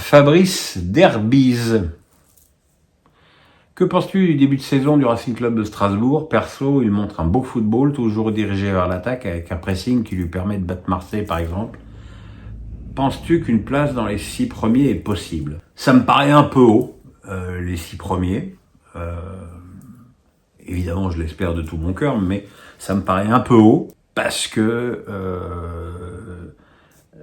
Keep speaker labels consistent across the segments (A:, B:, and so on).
A: Fabrice Derbiz. Que penses-tu du début de saison du Racing Club de Strasbourg? Perso, il montre un beau football, toujours dirigé vers l'attaque, avec un pressing qui lui permet de battre Marseille par exemple. Penses-tu qu'une place dans les 6 premiers est possible? Ça me paraît un peu haut, les 6 premiers. Évidemment, je l'espère de tout mon cœur, mais ça me paraît un peu haut, parce que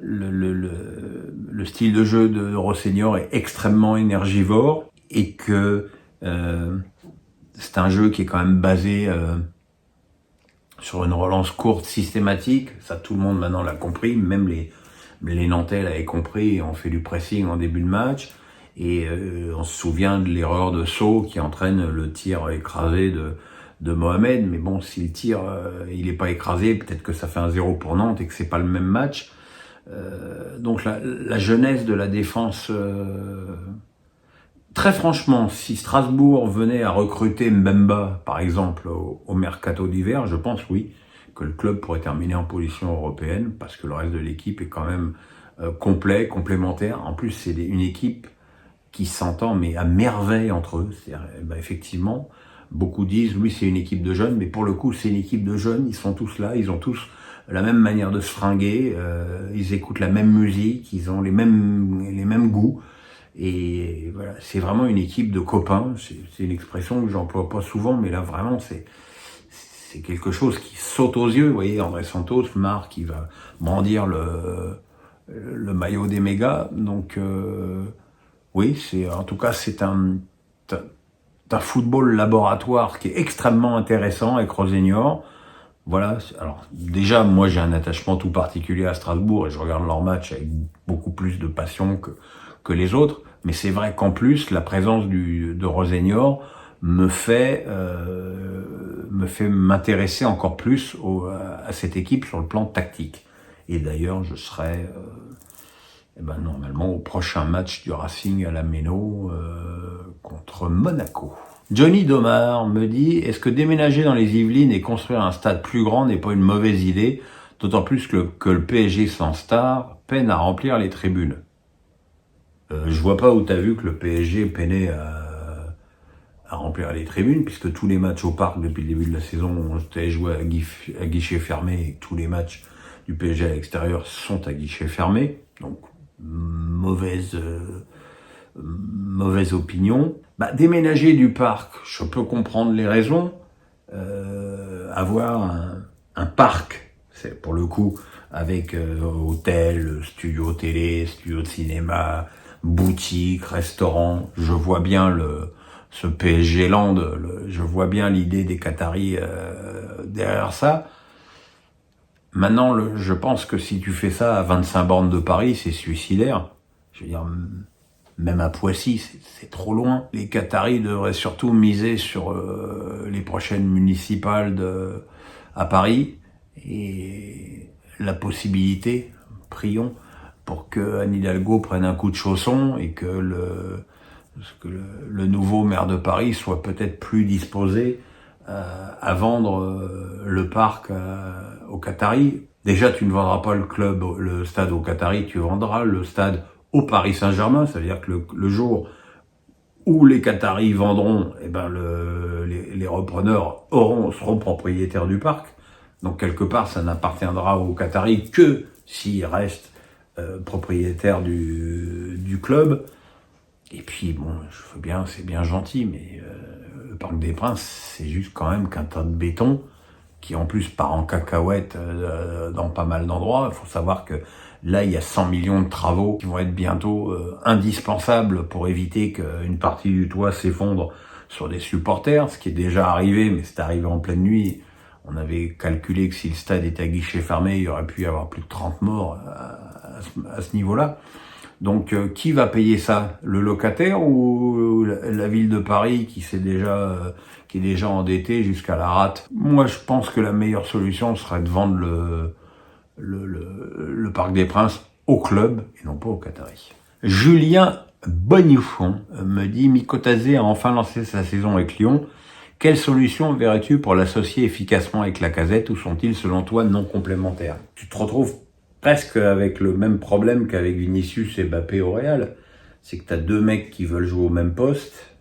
A: le style de jeu de Rosseignor est extrêmement énergivore, et que c'est un jeu qui est quand même basé sur une relance courte systématique. Ça, tout le monde maintenant l'a compris, même les Nantais l'avaient compris et ont fait du pressing en début de match. Et on se souvient de l'erreur de Sceaux qui entraîne le tir écrasé de Mohamed. Mais bon, si le tir il est pas écrasé, peut-être que ça fait un 0 pour Nantes et que c'est pas le même match. Donc la jeunesse de la défense... Très franchement, si Strasbourg venait à recruter Mbemba, par exemple, au mercato d'hiver, je pense, oui, que le club pourrait terminer en position européenne, parce que le reste de l'équipe est quand même complet, complémentaire. En plus, c'est une équipe qui s'entend, mais à merveille entre eux. C'est-à-dire, effectivement, beaucoup disent, oui, c'est une équipe de jeunes, mais pour le coup, c'est une équipe de jeunes, ils sont tous là, ils ont tous la même manière de se fringuer, ils écoutent la même musique, ils ont les mêmes goûts. Et voilà, c'est vraiment une équipe de copains. C'est une expression que j'emploie pas souvent, mais là vraiment c'est quelque chose qui saute aux yeux. Vous voyez, André Santos, Marc, il va brandir le maillot des mégas. Donc oui, en tout cas c'est un football laboratoire qui est extrêmement intéressant avec Rosseignor. Voilà. Alors déjà, moi j'ai un attachement tout particulier à Strasbourg et je regarde leurs matchs avec beaucoup plus de passion que les autres, mais c'est vrai qu'en plus la présence de Rosseignor me fait m'intéresser encore plus à cette équipe sur le plan tactique. Et d'ailleurs, je serai normalement au prochain match du Racing à la Méno contre Monaco. Johnny Domar me dit: est-ce que déménager dans les Yvelines et construire un stade plus grand n'est pas une mauvaise idée, d'autant plus que le PSG sans star peine à remplir les tribunes? Je vois pas où t'as vu que le PSG peinait à remplir les tribunes, puisque tous les matchs au parc depuis le début de la saison ont été joués à guichet fermé, et tous les matchs du PSG à l'extérieur sont à guichet fermé. Donc mauvaise opinion. Déménager du parc, je peux comprendre les raisons. Avoir un parc, c'est pour le coup avec hôtel, studio télé, studio de cinéma, boutique, restaurant. Je vois bien ce PSG Land, je vois bien l'idée des Qataris derrière ça. Maintenant, je pense que si tu fais ça à 25 bornes de Paris, c'est suicidaire. Je veux dire, même à Poissy, c'est trop loin. Les Qataris devraient surtout miser sur les prochaines municipales à Paris, et la possibilité, prions, pour que Anne Hidalgo prenne un coup de chausson et que le nouveau maire de Paris soit peut-être plus disposé à vendre le parc aux Qataris. Déjà, tu ne vendras pas le stade aux Qataris, tu vendras le stade au Paris Saint-Germain. Ça veut dire que le jour où les Qataris vendront, les repreneurs seront propriétaires du parc. Donc quelque part, ça n'appartiendra aux Qataris que s'ils restent propriétaires du club. Et puis bon, je veux bien, c'est bien gentil, mais le Parc des Princes, c'est juste quand même qu'un tas de béton qui en plus part en cacahuète dans pas mal d'endroits. Il faut savoir que là, il y a 100 millions de travaux qui vont être bientôt indispensables pour éviter qu'une partie du toit s'effondre sur des supporters, ce qui est déjà arrivé, mais c'est arrivé en pleine nuit. On avait calculé que si le stade était à guichet fermé, il y aurait pu y avoir plus de 30 morts à ce niveau-là. Donc, qui va payer ça? Le locataire ou la ville de Paris qui est déjà endettée jusqu'à la rate? Moi, je pense que la meilleure solution serait de vendre le Parc des Princes au club et non pas aux Qataris. Julien Boniffon me dit: Mikotadze a enfin lancé sa saison avec Lyon. Quelle solution verrais-tu pour l'associer efficacement avec Lacazette, ou sont-ils selon toi non complémentaires? Tu te retrouves presque avec le même problème qu'avec Vinicius et Mbappé au Real. c'est que tu as deux mecs qui veulent jouer au même poste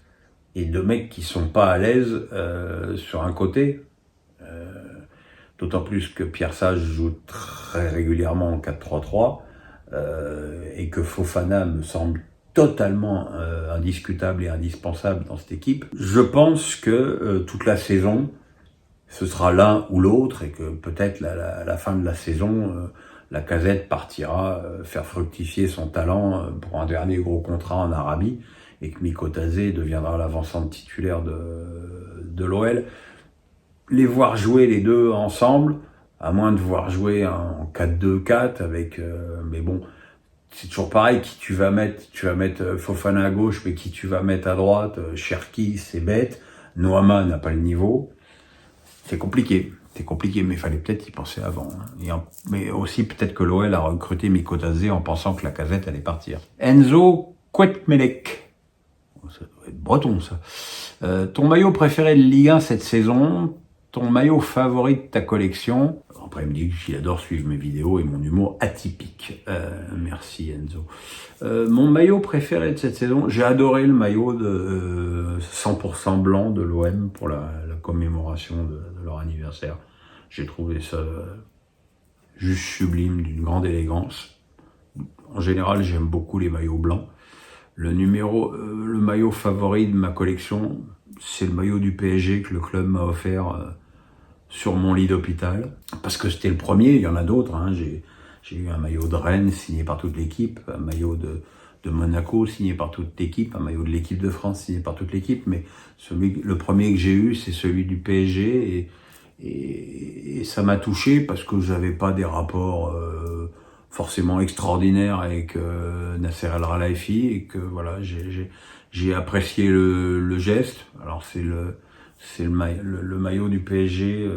A: et deux mecs qui sont pas à l'aise sur un côté. D'autant plus que Pierre Sage joue très régulièrement en 4-3-3 et que Fofana me semble totalement indiscutable et indispensable dans cette équipe. Je pense que toute la saison, ce sera l'un ou l'autre et que peut-être à la fin de la saison, Lacazette partira faire fructifier son talent pour un dernier gros contrat en Arabie et que Mikotadze deviendra l'avancante titulaire de l'OL. Les voir jouer les deux ensemble, à moins de voir jouer en 4-2-4 avec mais bon, c'est toujours pareil, qui tu vas mettre Fofana à gauche, mais qui tu vas mettre à droite, Cherki, c'est bête, Noama n'a pas le niveau. C'est compliqué, mais il fallait peut-être y penser avant. Mais aussi peut-être que l'OL a recruté Mikotadze en pensant que Lacazette allait partir. Enzo Kwetmelek, ça doit être breton ça. Ton maillot préféré de Ligue 1 cette saison? Ton maillot favori de ta collection? Après, il me dit qu'il adore suivre mes vidéos et mon humour atypique. Merci Enzo. Mon maillot préféré de cette saison, j'ai adoré le maillot de 100% blanc de l'OM pour la commémoration de leur anniversaire. J'ai trouvé ça juste sublime, d'une grande élégance. En général, j'aime beaucoup les maillots blancs. Le maillot favori de ma collection, c'est le maillot du PSG que le club m'a offert sur mon lit d'hôpital. Parce que c'était le premier, il y en a d'autres. J'ai eu un maillot de Rennes signé par toute l'équipe, un maillot de Monaco signé par toute l'équipe, un maillot de l'équipe de France signé par toute l'équipe. Mais le premier que j'ai eu, c'est celui du PSG. Et ça m'a touché parce que j'avais pas des rapports forcément extraordinaire avec Nasser El Khelaifi et que voilà, j'ai apprécié le geste. Alors c'est le maillot du PSG,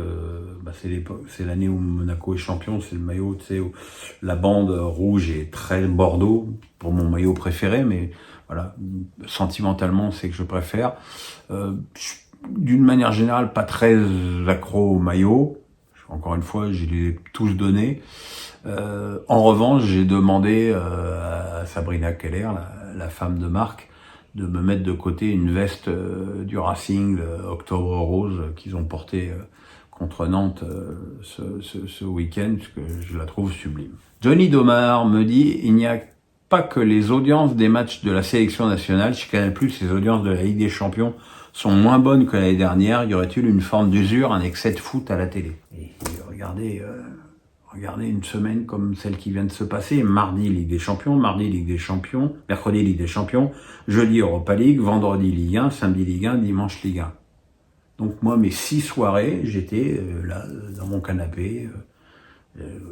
A: c'est l'année où Monaco est champion, c'est le maillot, tu sais, où la bande rouge est très Bordeaux pour mon maillot préféré, mais voilà, sentimentalement c'est que je préfère. D'une manière générale, pas très accro au maillot. Encore une fois, je les ai tous donnés. En revanche, j'ai demandé à Sabrina Keller, la femme de Marc, de me mettre de côté une veste du Racing, Octobre Rose, qu'ils ont portée contre Nantes ce week-end, parce que je la trouve sublime. Johnny Domar me dit, il n'y a pas que les audiences des matchs de la sélection nationale. Chez Canal+, les audiences de la Ligue des Champions sont moins bonnes que l'année dernière. Y aurait-il une forme d'usure, un excès de foot à la télé? Et regardez une semaine comme celle qui vient de se passer. Mardi, Ligue des Champions, mercredi, Ligue des Champions, jeudi, Europa League, vendredi, Ligue 1, samedi, Ligue 1, dimanche, Ligue 1. Donc moi, mes 6 soirées, j'étais là, dans mon canapé,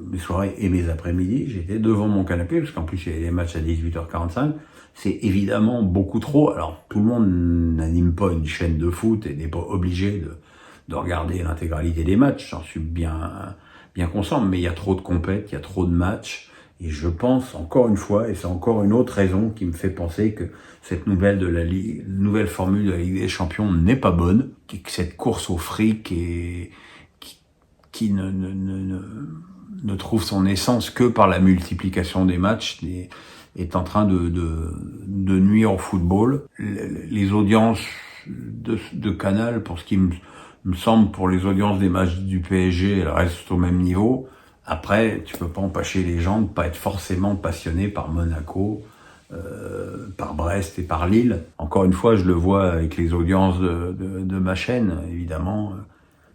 A: mes soirées et mes après-midi, j'étais devant mon canapé, parce qu'en plus, il y avait des matchs à 18h45. C'est évidemment beaucoup trop. Alors, tout le monde n'anime pas une chaîne de foot et n'est pas obligé de regarder l'intégralité des matchs. J'en suis bien conscient, mais il y a trop de compètes, il y a trop de matchs, et je pense encore une fois, et c'est encore une autre raison qui me fait penser que cette nouvelle formule de la Ligue des Champions n'est pas bonne, que cette course au fric qui ne trouve son essence que par la multiplication des matchs est en train de nuire au football. Les audiences de Canal, pour ce qui me semble, pour les audiences des matchs du PSG, elles restent au même niveau. Après, tu peux pas empêcher les gens de pas être forcément passionnés par Monaco, par Brest et par Lille. Encore une fois, je le vois avec les audiences de ma chaîne, évidemment.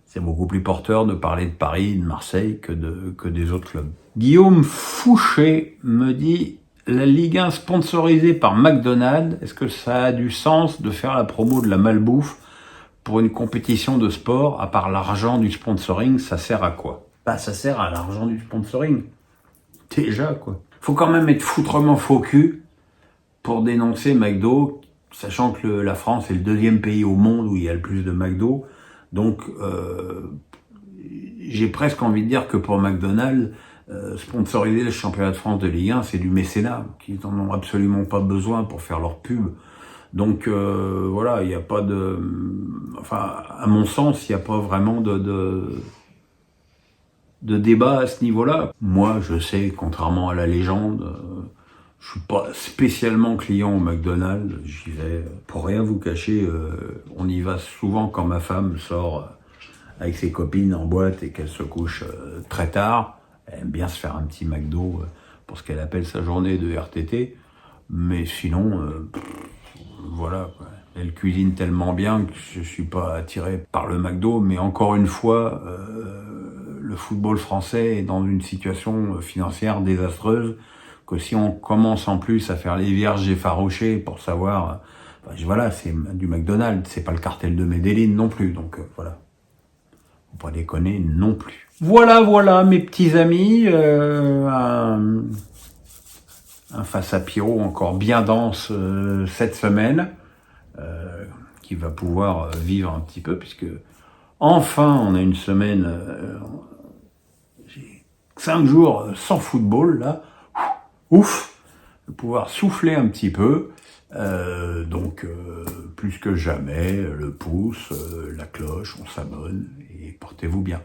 A: C'est beaucoup plus porteur de parler de Paris, de Marseille que des autres clubs. Guillaume Fouché me dit, la Ligue 1 sponsorisée par McDonald's, est-ce que ça a du sens de faire la promo de la malbouffe pour une compétition de sport? À part l'argent du sponsoring, ça sert à quoi? Bah, ça sert à l'argent du sponsoring. Déjà, quoi. Faut quand même être foutrement faux cul pour dénoncer McDo, sachant que la France est le 2e pays au monde où il y a le plus de McDo. Donc, j'ai presque envie de dire que pour McDonald's, sponsoriser le championnat de France de Ligue 1, c'est du mécénat, qu'ils n'en ont absolument pas besoin pour faire leur pub. Donc voilà, il n'y a pas de... Enfin, à mon sens, il n'y a pas vraiment de débat à ce niveau-là. Moi, je sais, contrairement à la légende, Je suis pas spécialement client au McDonald's, j'y vais pour rien vous cacher, on y va souvent quand ma femme sort avec ses copines en boîte et qu'elle se couche très tard. Elle aime bien se faire un petit McDo pour ce qu'elle appelle sa journée de RTT, mais sinon, voilà, quoi. Elle cuisine tellement bien que je suis pas attiré par le McDo, mais encore une fois, le football français est dans une situation financière désastreuse, que si on commence en plus à faire les vierges effarouchées pour savoir, voilà, c'est du McDonald's, c'est pas le cartel de Medellín non plus, donc voilà. Faut pas déconner non plus. Voilà, mes petits amis, un face à Pierrot encore bien dense cette semaine, qui va pouvoir vivre un petit peu, puisque enfin on a une semaine, j'ai 5 jours sans football là, ouf, de pouvoir souffler un petit peu, donc plus que jamais, le pouce, la cloche, on s'abonne et portez-vous bien.